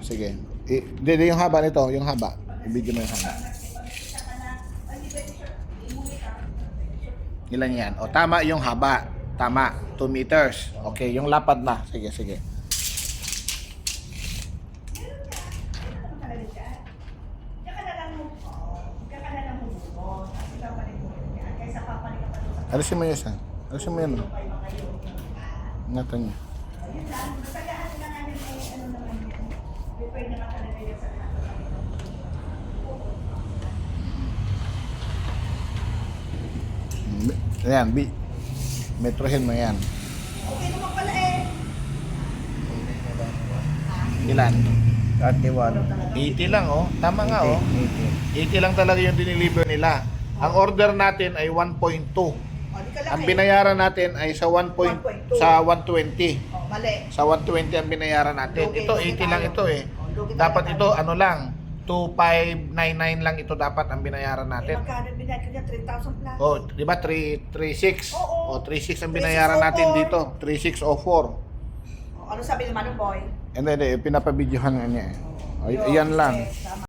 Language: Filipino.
Sige. Hindi, yung haba nito, yung haba. I-video mo yung haba. Ilan yan? O, tama yung haba. Tama. 2 meters. Okay, yung lapad na. Sige, sige. Alisin mo yun isa. Alisin mo yun. Ingatan niyo. Ayan, metrohin mo yan. Okay naman pala eh. Ilan? 31. 80 lang, oh. Tama nga, oh. 80 lang talaga yung diniliver nila. Ang order natin ay 1.2. Ang binayaran natin ay sa 1.2 sa 120. Oh, mali. Sa 120 ang binayaran natin. Lugi, Ito lugi 80 lang tayo. ito eh. Lugi tayo Dapat tayo. ito ano lang 2599 lang ito dapat ang binayaran Eh, natin. magkano binayad ko niya? 3,000 plus. Oh, di ba 336? Oo. Oh, 36 ang binayaran natin 3604. dito. 3604. Oh, ano sabi naman ng boy? Hindi, pinapabidyohan niya eh. Oh, Yun, iyan lang. eh, tama.